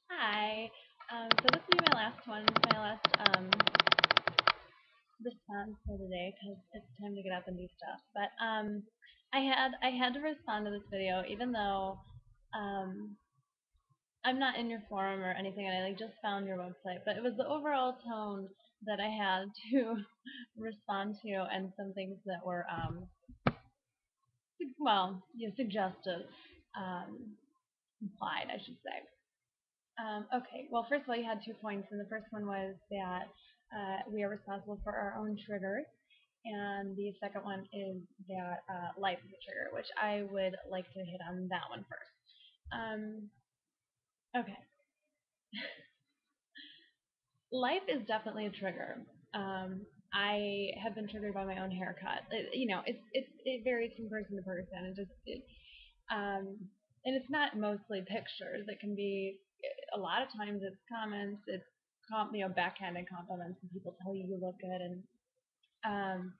Hi. So this will be my last one, my last response for the day because it's time to get up and do stuff. But I had to respond to this video even though um, I'm not in your forum or anything, and I like just found your website. But it was the overall tone that I had to respond to, and some things that were suggested, um, implied, I should say. Okay, well, first of all, you had 2 points, and the first one was that we are responsible for our own triggers, and the second one is that life is a trigger, which I would like to hit on that one first. Um, okay, life is definitely a trigger. Um, I have been triggered by my own haircut. It varies from person to person. Um, and it's not mostly pictures. It can be a lot of times it's comments, it's backhanded compliments when people tell you you look good, and um,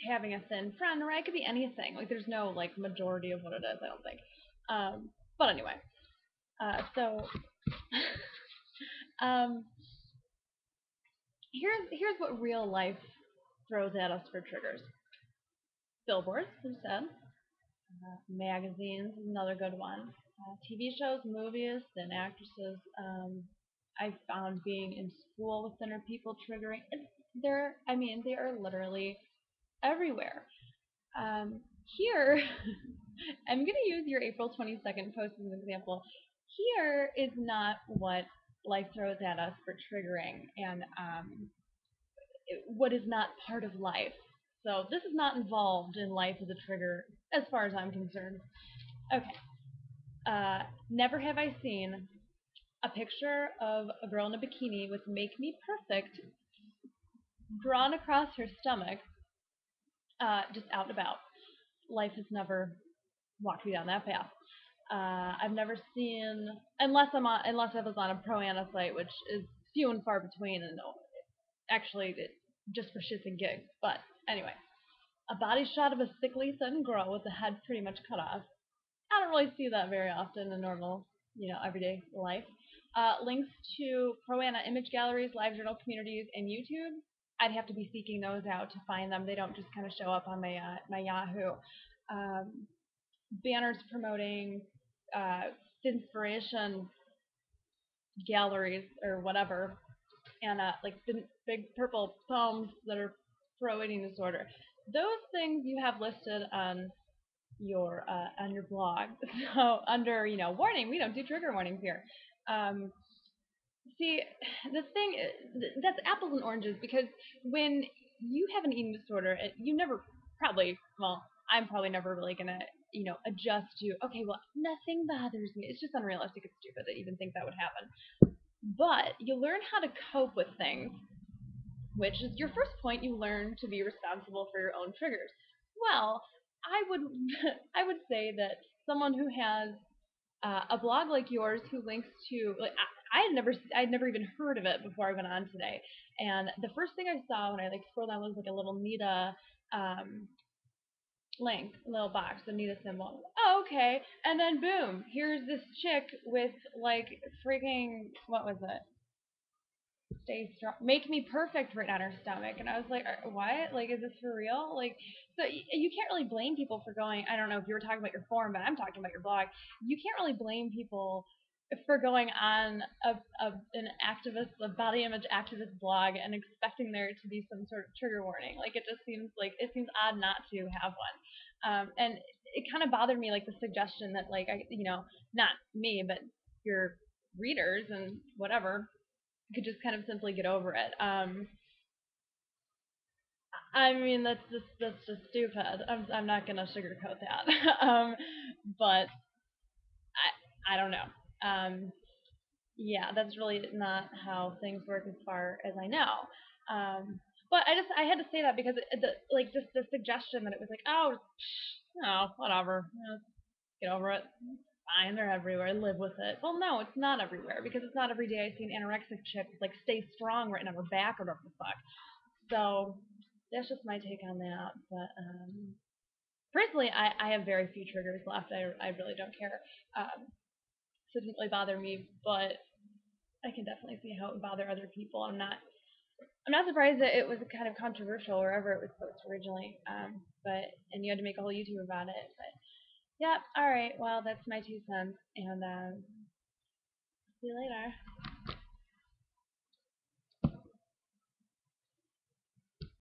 having a thin friend, or it could be anything. Like there's no like majority of what it is. I don't think. But anyway, so um, here's what real life throws at us for triggers. Billboards, as I said. Magazines is another good one. TV shows, movies, and actresses. I found being in school with thinner people triggering. They are literally everywhere. Here, I'm going to use your April 22nd post as an example. Here is not what life throws at us for triggering, and what is not part of life. So this is not involved in life as a trigger, as far as I'm concerned. Okay. Never have I seen a picture of a girl in a bikini with "Make Me Perfect" drawn across her stomach, just out and about. Life has never walked me down that path. I've never seen, unless I was on a pro ana site, which is few and far between, and actually just for shits and gigs. But anyway, a body shot of a sickly thin girl with the head pretty much cut off. I don't really see that very often in normal, everyday life. Links to pro ana image galleries, live journal communities, and YouTube. I'd have to be seeking those out to find them. They don't just kind of show up on my Yahoo. Um, Banners promoting uh, inspiration galleries or whatever, and like big purple poems that are pro eating disorder. Those things you have listed on your blog. So under warning, we don't do trigger warnings here. Um, See, the thing that's apples and oranges, because when you have an eating disorder, you never probably, well, I'm probably never really gonna, adjust to, okay, well, nothing bothers me. It's just unrealistic. It's stupid to even think that would happen. But you learn how to cope with things, which is your first point. You learn to be responsible for your own triggers. Well, I would, I would say that someone who has a blog like yours who links to like I had never even heard of it before I went on today. And the first thing I saw when I like scrolled down was like a little Nita um, link, a little box, the Nita symbol. Oh, okay. And then boom, here's this chick with like freaking what was it? Stay strong, make me perfect written on her stomach, and I was like, what? Like, is this for real? Like, so you can't really blame people for going. I don't know if you were talking about your forum, but I'm talking about your blog. You can't really blame people for going on a body image activist blog and expecting there to be some sort of trigger warning. Like, it seems odd not to have one. And it kind of bothered me, like the suggestion that like not me, but your readers and whatever could just kind of simply get over it. I mean, that's just stupid. I'm not gonna sugarcoat that. But I don't know. Yeah, that's really not how things work as far as I know. But I had to say that because like just the suggestion that it was like, oh, no, whatever, get over it. Fine, they're everywhere. Live with it. Well, no, it's not everywhere, because it's not every day I see an anorexic chick with like "Stay Strong" written on her back or whatever the fuck. So that's just my take on that. But personally, I have very few triggers left. I really don't care. Um, didn't really bother me, but I can definitely see how it would bother other people. I'm not surprised that it was kind of controversial wherever it was posted originally. But and you had to make a whole YouTube about it. But yeah, all right. Well, that's my 2 cents, and see you later.